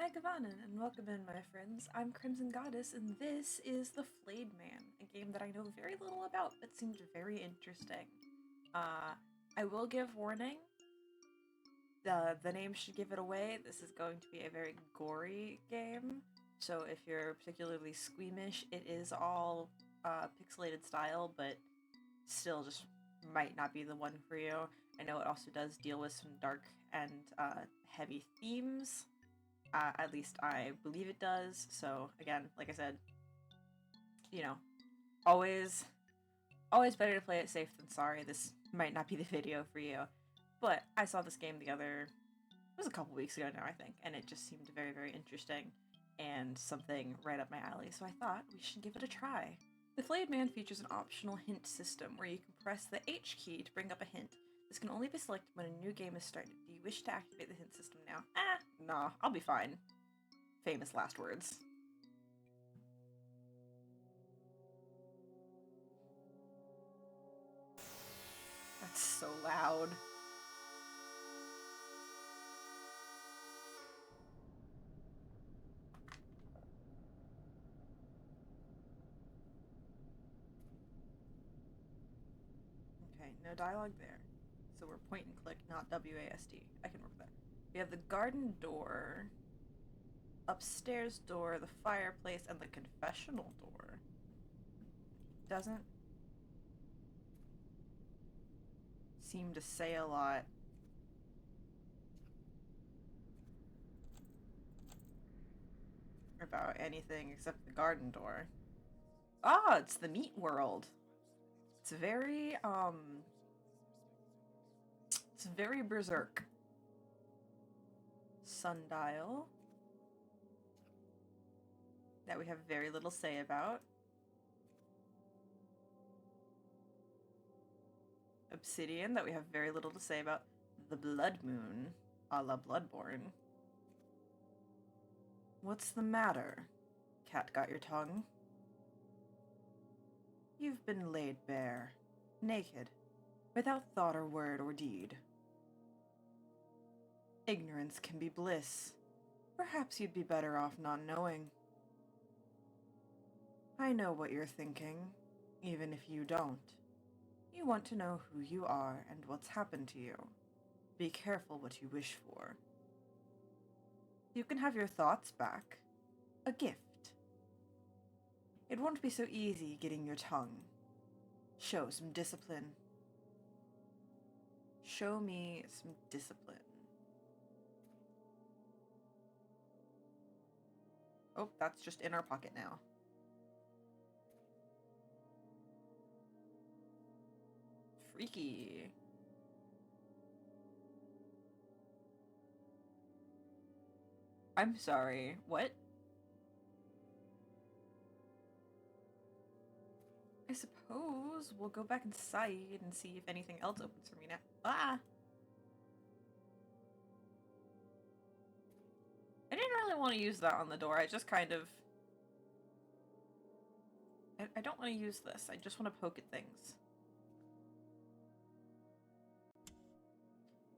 Hi, Gavanan, and welcome in, my friends. I'm Crimson Goddess, and this is The Flayed Man, a game that I know very little about but seemed very interesting. Uh, I will give warning. The name should give it away. This is going to be a very gory game, so if you're particularly squeamish, it is all pixelated style, but still just might not be the one for you. I know it also does deal with some dark and heavy themes. At least I believe it does. So again, like I said, you know, always always better to play it safe than sorry. This might not be the video for you. But I saw this game it was a couple weeks ago now, I think, and it just seemed very, very interesting and something right up my alley. So I thought we should give it a try. The Flayed Man features an optional hint system where you can press the H key to bring up a hint. This can only be selected when a new game is started. Do you wish to activate the hint system now? Nah, I'll be fine. Famous last words. That's so loud. Okay, no dialogue there. So we're point and click, not WASD. I can work with that. We have the garden door, upstairs door, the fireplace, and the confessional door. Doesn't seem to say a lot. About anything except the garden door. Ah, it's the meat world. It's very berserk. Sundial. That we have very little say about. Obsidian that we have very little to say about. The Blood Moon, a la Bloodborne. What's the matter? Cat got your tongue? You've been laid bare, naked, without thought or word or deed. Ignorance can be bliss. Perhaps you'd be better off not knowing. I know what you're thinking, even if you don't. You want to know who you are and what's happened to you. Be careful what you wish for. You can have your thoughts back. A gift. It won't be so easy getting your tongue. Show some discipline. Show me some discipline. Oh, that's just in our pocket now. Freaky. I'm sorry. What? I suppose we'll go back inside and see if anything else opens for me now. Ah! I didn't really want to use that on the door. I just kind of... I don't want to use this. I just want to poke at things.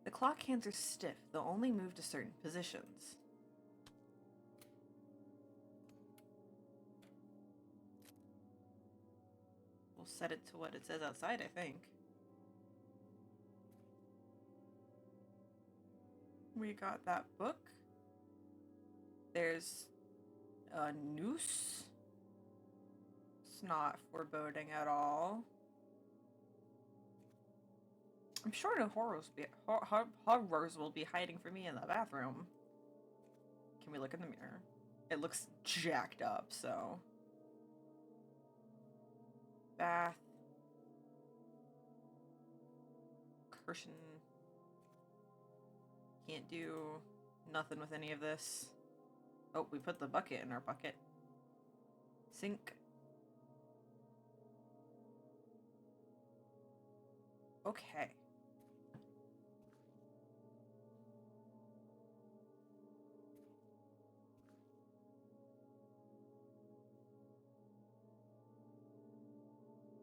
The clock hands are stiff. They'll only move to certain positions. We'll set it to what it says outside, I think. We got that book. There's a noose. It's not foreboding at all. I'm sure no horrors will be hiding from me in the bathroom. Can we look in the mirror? It looks jacked up, so... Bath. Curtain. Can't do nothing with any of this. Oh, we put the bucket in our bucket. Sink. Okay.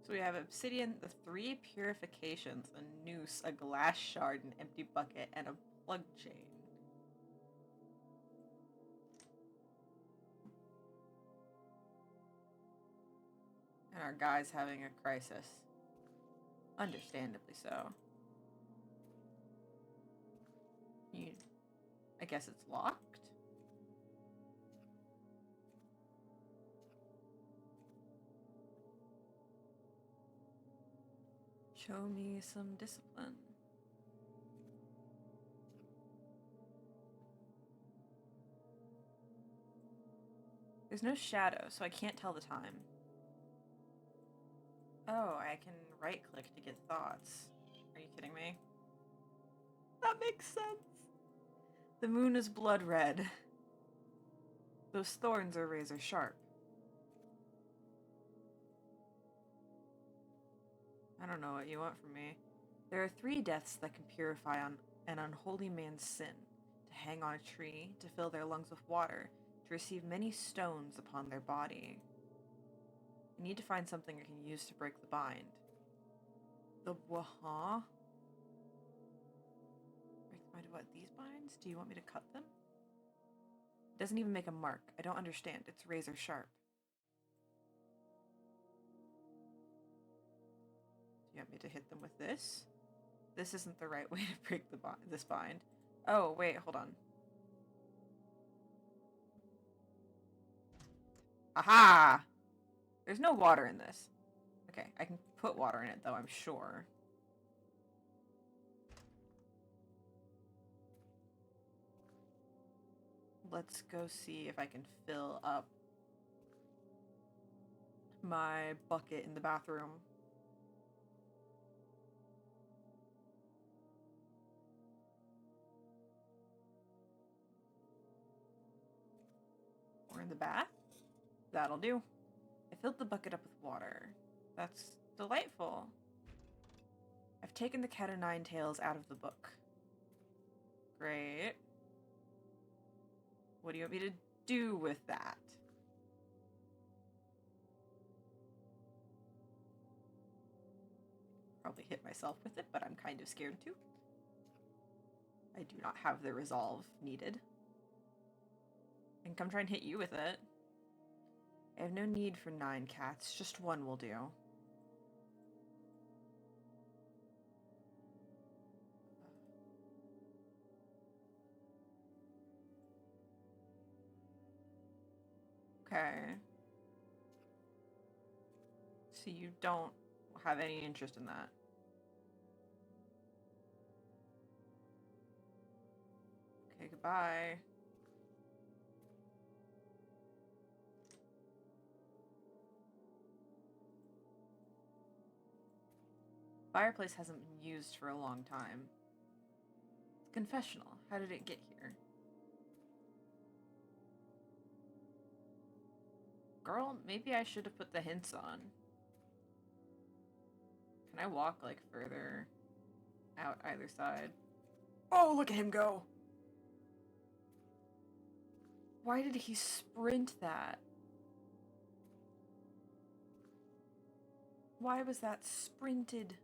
So we have obsidian, the 3 purifications, a noose, a glass shard, an empty bucket, and a plug chain. And our guy's having a crisis. Understandably so. I guess it's locked? Show me some discipline. There's no shadow, so I can't tell the time. Oh, I can right-click to get thoughts. Are you kidding me? That makes sense. The moon is blood red. Those thorns are razor sharp. I don't know what you want from me. There are 3 deaths that can purify an unholy man's sin: to hang on a tree, to fill their lungs with water, to receive many stones upon their body. I need to find something I can use to break the bind. The Waha? Break the bind of what? These binds? Do you want me to cut them? It doesn't even make a mark. I don't understand. It's razor sharp. Do you want me to hit them with this? This isn't the right way to break this bind. Oh, wait, hold on. Aha! There's no water in this. Okay, I can put water in it, though, I'm sure. Let's go see if I can fill up my bucket in the bathroom. Or in the bath. That'll do. I filled the bucket up with water. That's delightful. I've taken the Cat o' Nine Tails out of the book. Great. What do you want me to do with that? Probably hit myself with it, but I'm kind of scared too. I do not have the resolve needed. I can come try and hit you with it. I have no need for 9 cats, just 1 will do. Okay. So you don't have any interest in that. Okay, goodbye. Fireplace hasn't been used for a long time. Confessional. How did it get here? Girl, maybe I should have put the hints on. Can I walk, like, further out either side? Oh, look at him go! Why did he sprint that? Why was that sprinted?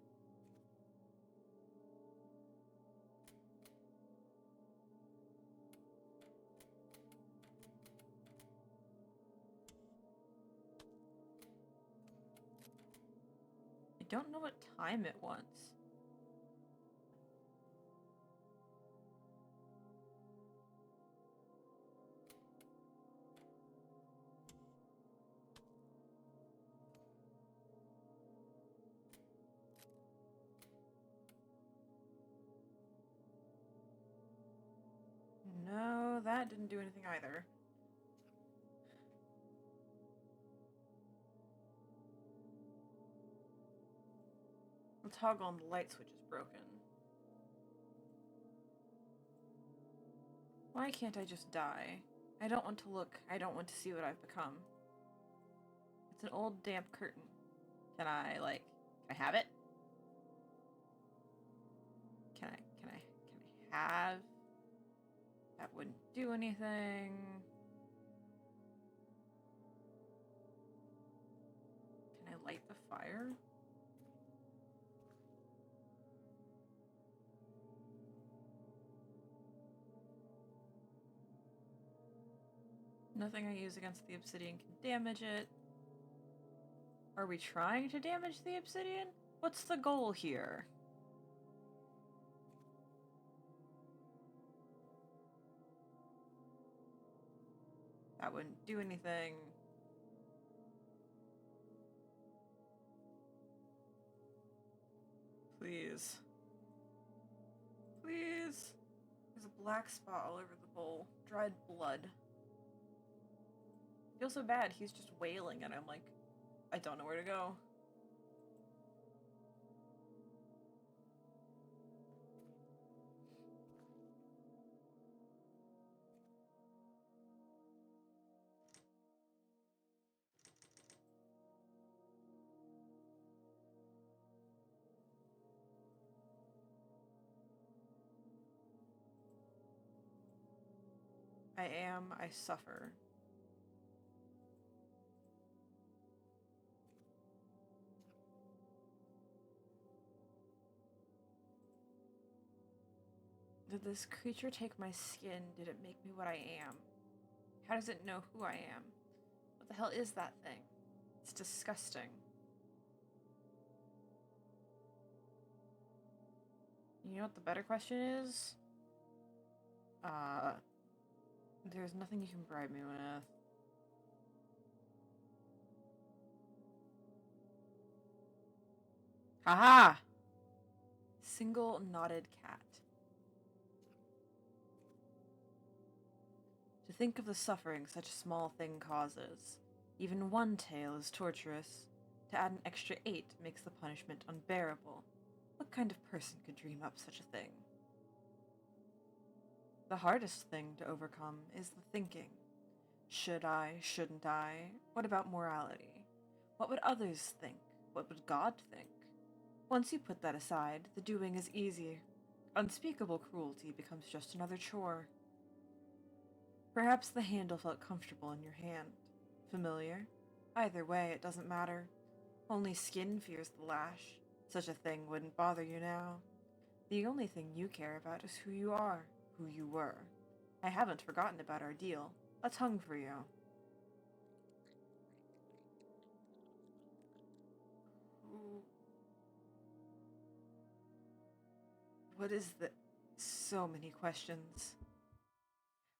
I don't know what time it wants. No, that didn't do anything either. The toggle on the light switch is broken. Why can't I just die? I don't want to look. I don't want to see what I've become. It's an old damp curtain. Can I have it? Can I have? That wouldn't do anything. Can I light the fire? Nothing I use against the obsidian can damage it. Are we trying to damage the obsidian? What's the goal here? That wouldn't do anything. Please. Please. There's a black spot all over the bowl. Dried blood. I feel so bad. He's just wailing and I'm like, I don't know where to go. I suffer. Did this creature take my skin? Did it make me what I am? How does it know who I am? What the hell is that thing? It's disgusting. You know what the better question is? There's nothing you can bribe me with. Haha! Single knotted cat. To think of the suffering such a small thing causes. Even one tale is torturous. To add an extra 8 makes the punishment unbearable. What kind of person could dream up such a thing? The hardest thing to overcome is the thinking. Should I? Shouldn't I? What about morality? What would others think? What would God think? Once you put that aside, the doing is easier. Unspeakable cruelty becomes just another chore. Perhaps the handle felt comfortable in your hand. Familiar? Either way, it doesn't matter. Only skin fears the lash. Such a thing wouldn't bother you now. The only thing you care about is who you are, who you were. I haven't forgotten about our deal. A tongue for you. What is the... So many questions.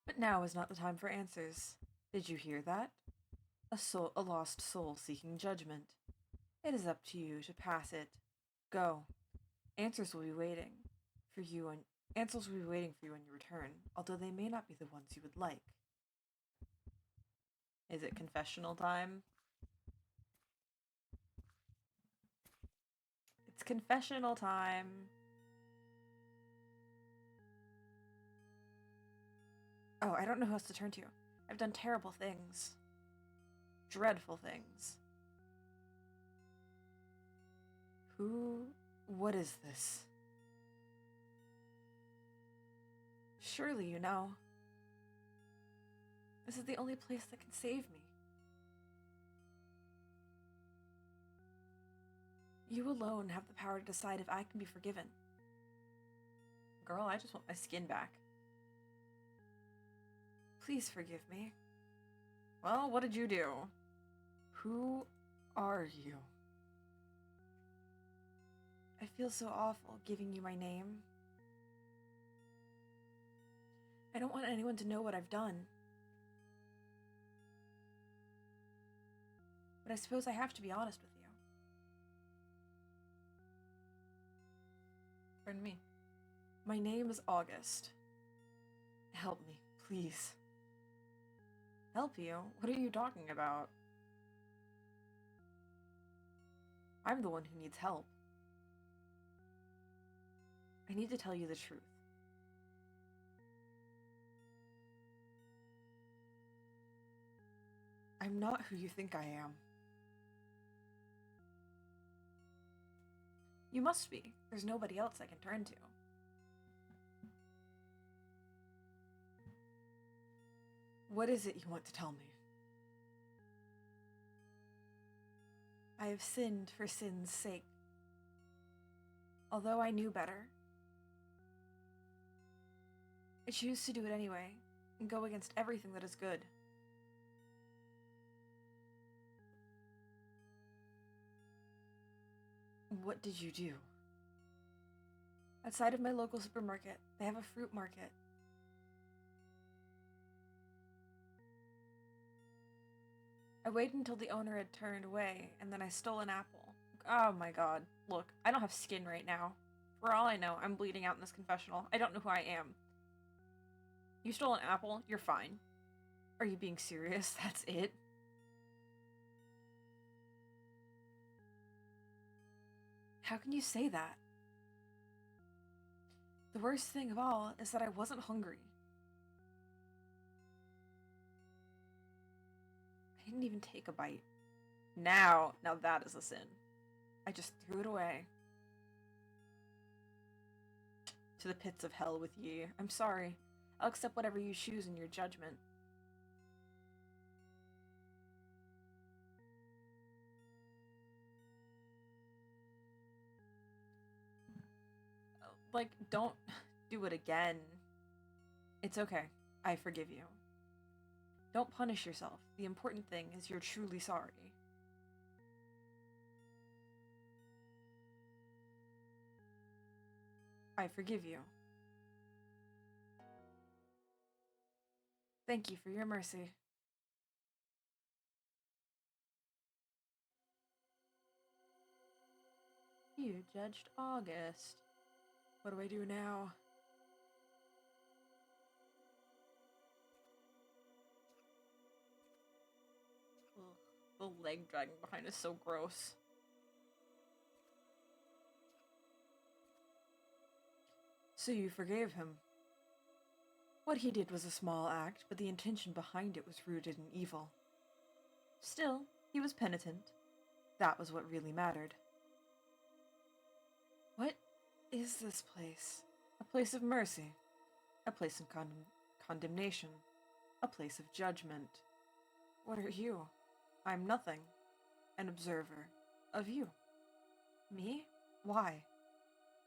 But now is not the time for answers. Did you hear that? A lost soul seeking judgment. It is up to you to pass it. Go. Answers will be waiting for you and answers will be waiting for you when you return, although they may not be the ones you would like. Is it confessional time? It's confessional time. Oh, I don't know who else to turn to. I've done terrible things. Dreadful things. What is this? Surely you know. This is the only place that can save me. You alone have the power to decide if I can be forgiven. Girl, I just want my skin back. Please forgive me. Well, what did you do? Who are you? I feel so awful giving you my name. I don't want anyone to know what I've done. But I suppose I have to be honest with you. Pardon me. My name is August. Help me, please. Help you? What are you talking about? I'm the one who needs help. I need to tell you the truth. I'm not who you think I am. You must be. There's nobody else I can turn to. What is it you want to tell me? I have sinned for sin's sake. Although I knew better, I choose to do it anyway, and go against everything that is good. What did you do? Outside of my local supermarket, they have a fruit market. I waited until the owner had turned away, and then I stole an apple. Oh my god. Look, I don't have skin right now. For all I know, I'm bleeding out in this confessional. I don't know who I am. You stole an apple? You're fine. Are you being serious? That's it? How can you say that? The worst thing of all is that I wasn't hungry. I didn't even take a bite. Now that is a sin. I just threw it away. To the pits of hell with ye. I'm sorry. I'll accept whatever you choose in your judgment. Like, don't do it again. It's okay. I forgive you. Don't punish yourself. The important thing is you're truly sorry. I forgive you. Thank you for your mercy. You judged August. What do I do now? Ugh, the leg dragging behind is so gross. So you forgave him. What he did was a small act, but the intention behind it was rooted in evil. Still, he was penitent. That was what really mattered. What is this place? A place of mercy. A place of condemnation. A place of judgment. What are you? I'm nothing. An observer. Of you. Me? Why?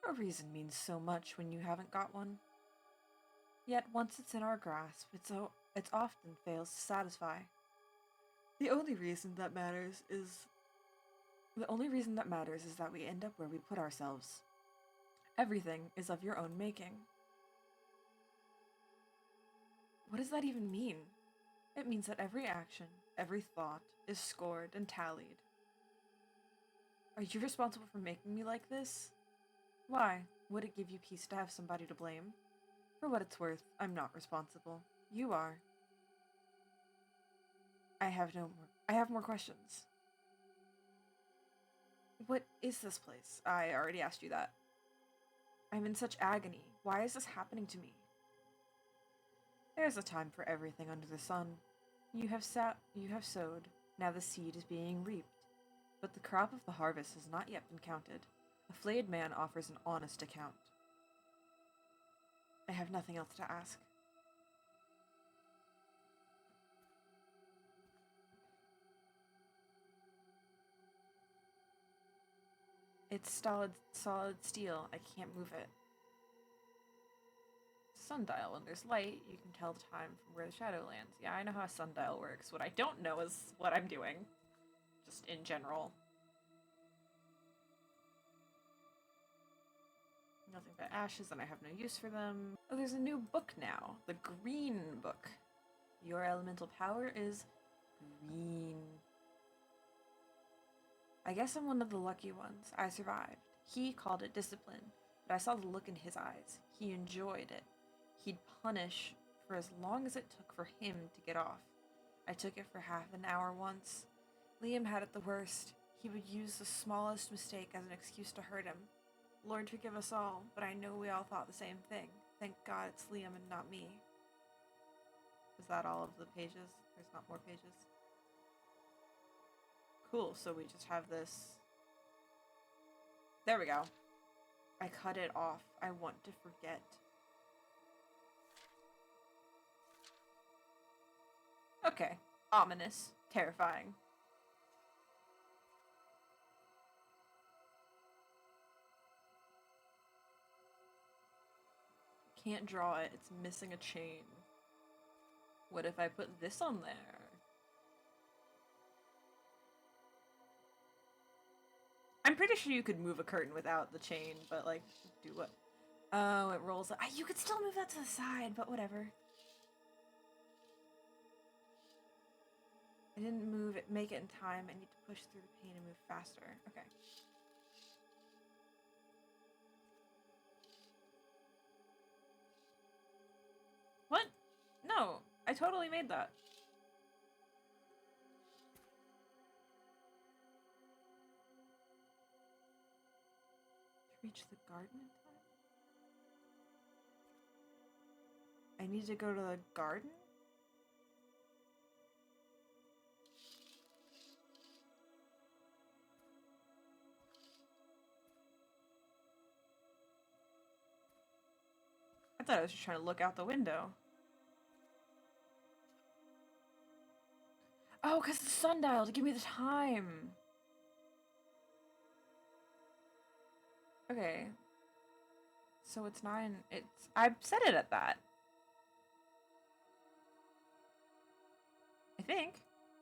A reason means so much when you haven't got one. Yet once it's in our grasp, it often fails to satisfy. The only reason that matters is that we end up where we put ourselves. Everything is of your own making. What does that even mean? It means that every action, every thought, is scored and tallied. Are you responsible for making me like this? Why? Would it give you peace to have somebody to blame? For what it's worth, I'm not responsible. You are. I have more questions. What is this place? I already asked you that. I'm in such agony. Why is this happening to me? There's a time for everything under the sun. You have sowed. Now the seed is being reaped. But the crop of the harvest has not yet been counted. A flayed man offers an honest account. I have nothing else to ask. It's solid steel. I can't move it. Sundial. When there's light, you can tell the time from where the shadow lands. Yeah, I know how a sundial works. What I don't know is what I'm doing. Just in general. Nothing but ashes, and I have no use for them. Oh, there's a new book now. The Green Book. Your elemental power is green. I guess I'm one of the lucky ones. I survived. He called it discipline, but I saw the look in his eyes. He enjoyed it. He'd punish for as long as it took for him to get off. I took it for half an hour once. Liam had it the worst. He would use the smallest mistake as an excuse to hurt him. Lord forgive us all, but I know we all thought the same thing. Thank God it's Liam and not me. Is that all of the pages? There's not more pages. Cool, so we just have this. There we go. I cut it off. I want to forget. Okay. Ominous. Terrifying. Can't draw it. It's missing a chain. What if I put this on there? I'm pretty sure you could move a curtain without the chain, but like, do what? Oh, it rolls. You could still move that to the side, but whatever. I didn't make it in time. I need to push through the pain and move faster. Okay. What? No, I totally made that. To reach the garden in time? I need to go to the garden? I thought I was just trying to look out the window. Oh, because the sundial to give me the time. Okay. So it's 9. I set it at that. I think.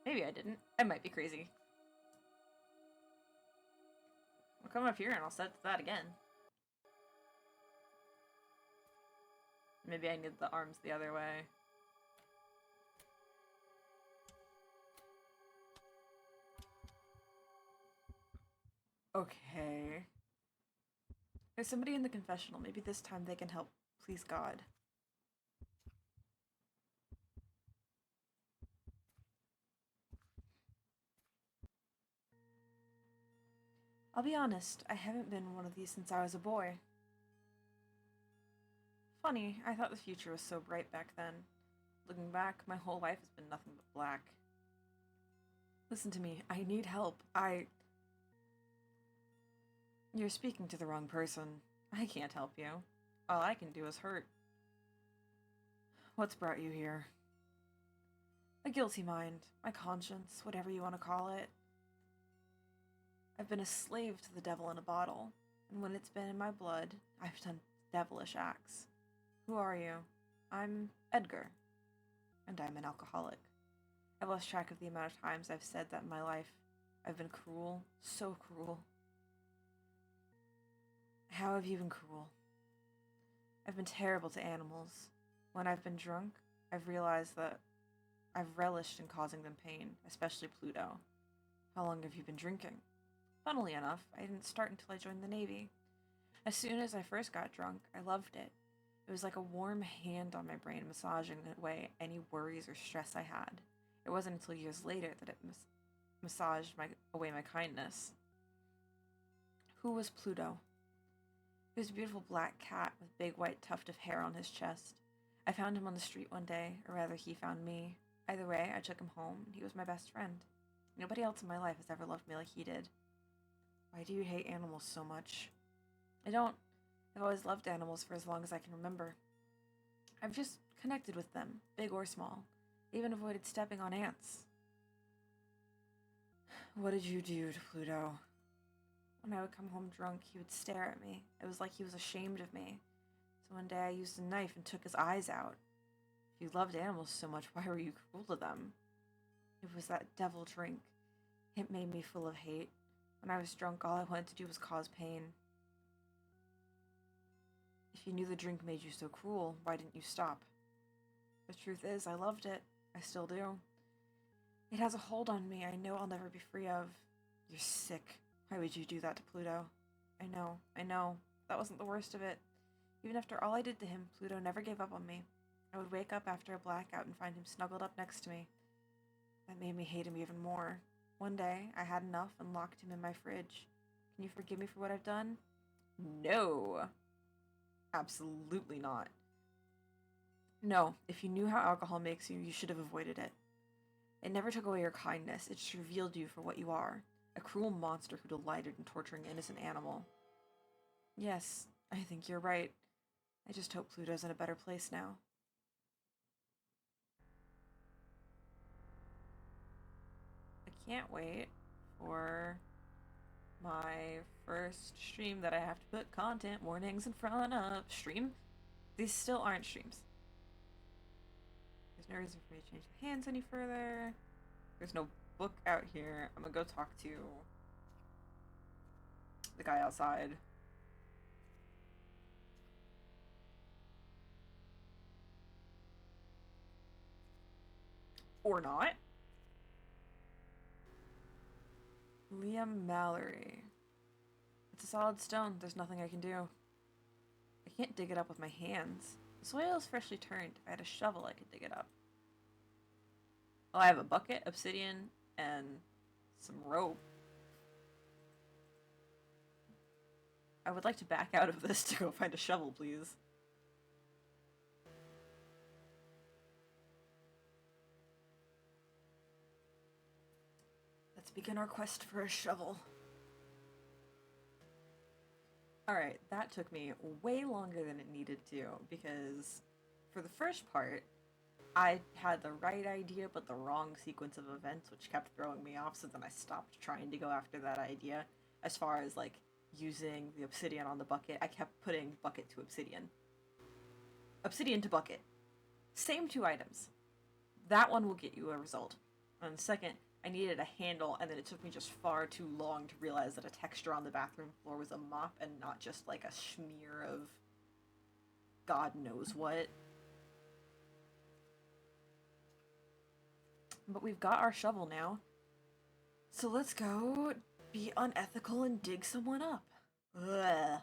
Maybe I didn't. I might be crazy. I'll come up here and I'll set that again. Maybe I need the arms the other way. Okay. There's somebody in the confessional. Maybe this time they can help. Please, God. I'll be honest, I haven't been one of these since I was a boy. Funny, I thought the future was so bright back then. Looking back, my whole life has been nothing but black. Listen to me, I need help. You're speaking to the wrong person. I can't help you. All I can do is hurt. What's brought you here? A guilty mind, my conscience, whatever you want to call it. I've been a slave to the devil in a bottle, and when it's been in my blood, I've done devilish acts. Who are you? I'm Edgar, and I'm an alcoholic. I've lost track of the amount of times I've said that in my life. I've been cruel, so cruel. How have you been cruel? I've been terrible to animals. When I've been drunk, I've realized that I've relished in causing them pain, especially Pluto. How long have you been drinking? Funnily enough, I didn't start until I joined the Navy. As soon as I first got drunk, I loved it. It was like a warm hand on my brain massaging away any worries or stress I had. It wasn't until years later that it massaged away my kindness. Who was Pluto? He was a beautiful black cat with big white tuft of hair on his chest. I found him on the street one day, or rather he found me. Either way, I took him home, and he was my best friend. Nobody else in my life has ever loved me like he did. Why do you hate animals so much? I don't. I've always loved animals for as long as I can remember. I've just connected with them, big or small. I even avoided stepping on ants. What did you do to Pluto? When I would come home drunk, he would stare at me. It was like he was ashamed of me. So one day I used a knife and took his eyes out. If you loved animals so much, why were you cruel to them? It was that devil drink. It made me full of hate. When I was drunk, all I wanted to do was cause pain. If you knew the drink made you so cruel, why didn't you stop? The truth is, I loved it. I still do. It has a hold on me I know I'll never be free of. You're sick. Why would you do that to Pluto? I know. That wasn't the worst of it. Even after all I did to him, Pluto never gave up on me. I would wake up after a blackout and find him snuggled up next to me. That made me hate him even more. One day, I had enough and locked him in my fridge. Can you forgive me for what I've done? No. Absolutely not. No, if you knew how alcohol makes you, you should have avoided it. It never took away your kindness, it just revealed you for what you are. A cruel monster who delighted in torturing an innocent animal. Yes, I think you're right. I just hope Pluto's in a better place now. I can't wait for my first stream that I have to put content warnings in front of. Stream? These still aren't streams. There's no reason for me to change the hands any further. There's no book out here. I'm gonna go talk to the guy outside. Or not. Liam Mallory. It's a solid stone. There's nothing I can do. I can't dig it up with my hands. The soil is freshly turned. If I had a shovel, I could dig it up. Oh, I have a bucket, obsidian, and some rope. I would like to back out of this to go find a shovel, please. Let's begin our quest for a shovel. Alright, that took me way longer than it needed to, because for the first part, I had the right idea but the wrong sequence of events, which kept throwing me off, so then I stopped trying to go after that idea. As far as, like, using the obsidian on the bucket, I kept putting bucket to obsidian. Obsidian to bucket. Same two items. That one will get you a result. And second, I needed a handle, and then it took me just far too long to realize that a texture on the bathroom floor was a mop and not just like a smear of God knows what. But we've got our shovel now. So let's go be unethical and dig someone up. Ugh.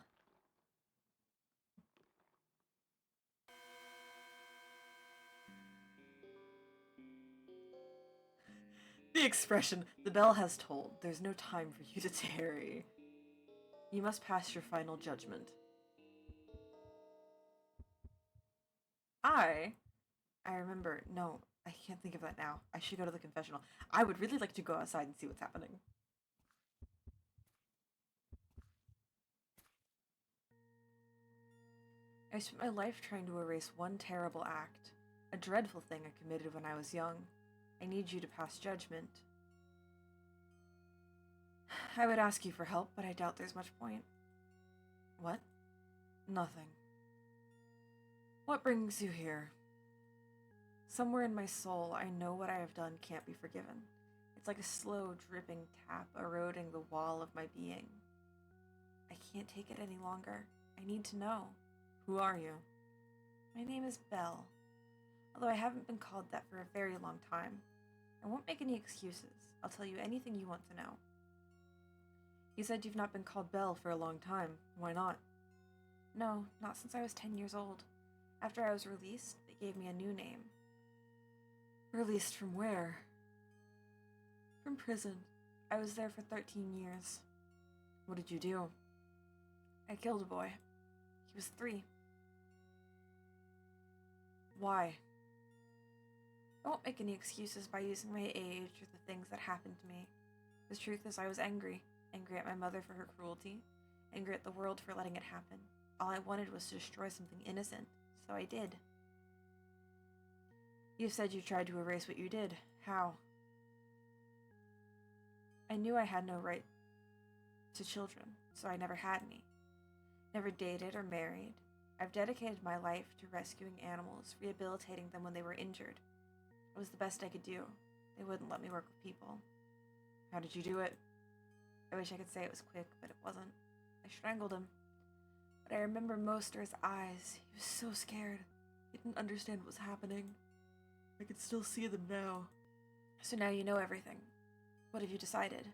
The expression, the bell has tolled. There's no time for you to tarry. You must pass your final judgment. I remember, no, I can't think of that now. I should go to the confessional. I would really like to go outside and see what's happening. I spent my life trying to erase one terrible act, a dreadful thing I committed when I was young. I need you to pass judgment. I would ask you for help, but I doubt there's much point. What? Nothing. What brings you here? Somewhere in my soul, I know what I have done can't be forgiven. It's like a slow, dripping tap eroding the wall of my being. I can't take it any longer. I need to know. Who are you? My name is Belle. Although I haven't been called that for a very long time. I won't make any excuses. I'll tell you anything you want to know. You said you've not been called Belle for a long time. Why not? No, not since I was 10 years old. After I was released, they gave me a new name. Released from where? From prison. I was there for 13 years. What did you do? I killed a boy. He was 3. Why? I won't make any excuses by using my age or the things that happened to me. The truth is I was angry. Angry at my mother for her cruelty. Angry at the world for letting it happen. All I wanted was to destroy something innocent, so I did. You said you tried to erase what you did. How? I knew I had no right to children, so I never had any. Never dated or married. I've dedicated my life to rescuing animals, rehabilitating them when they were injured. It was the best I could do. They wouldn't let me work with people. How did you do it? I wish I could say it was quick, but it wasn't. I strangled him. What I remember most are his eyes. He was so scared. He didn't understand what was happening. I can still see them now. So now you know everything. What have you decided?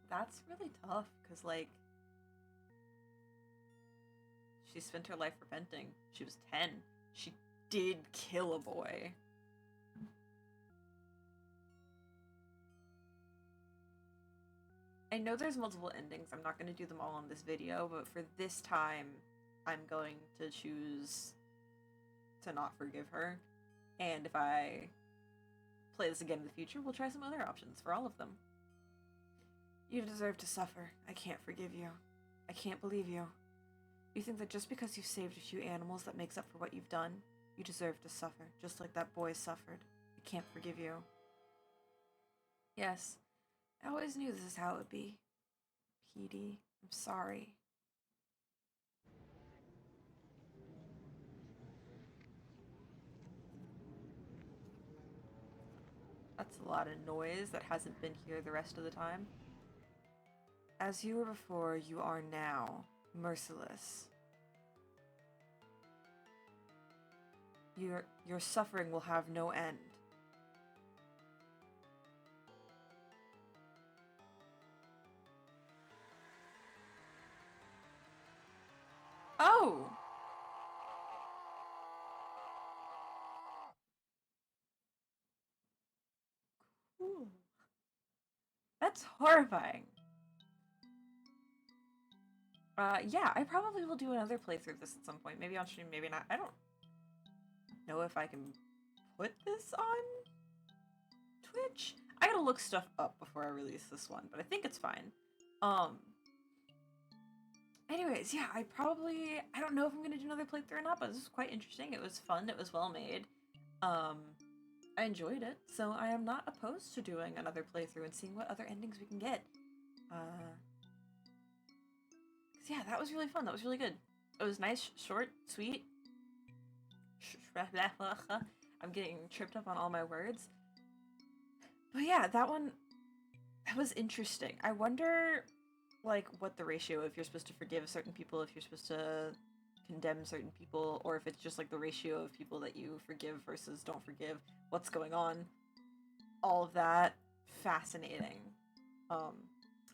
That's really tough, because, like, she spent her life repenting. She was 10. She did kill a boy. I know there's multiple endings. I'm not going to do them all in this video, but for this time, I'm going to choose to not forgive her. And if I play this again in the future, we'll try some other options for all of them. You deserve to suffer. I can't forgive you. I can't believe you. You think that just because you saved a few animals that makes up for what you've done, you deserve to suffer, just like that boy suffered. I can't forgive you. Yes, I always knew this is how it would be. Petey, I'm sorry. That's a lot of noise that hasn't been here the rest of the time. As you were before, you are now merciless. Your suffering will have no end. Oh! Ooh. That's horrifying. Yeah, I probably will do another playthrough of this at some point. Maybe on stream, maybe not. I don't know if I can put this on Twitch. I gotta look stuff up before I release this one, but I think it's fine. Anyways, yeah, I don't know if I'm gonna do another playthrough or not, but this was quite interesting. It was fun, it was well made. I enjoyed it, so I am not opposed to doing another playthrough and seeing what other endings we can get. Yeah, that was really fun. That was really good. It was nice, short, sweet. I'm getting tripped up on all my words. But yeah, that was interesting. I wonder, like, what the ratio, if you're supposed to forgive certain people, if you're supposed to condemn certain people, or if it's just like the ratio of people that you forgive versus don't forgive, what's going on. All of that, fascinating.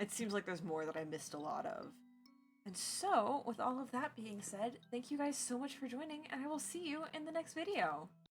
It seems like there's more that I missed a lot of. And so, with all of that being said, thank you guys so much for joining, and I will see you in the next video.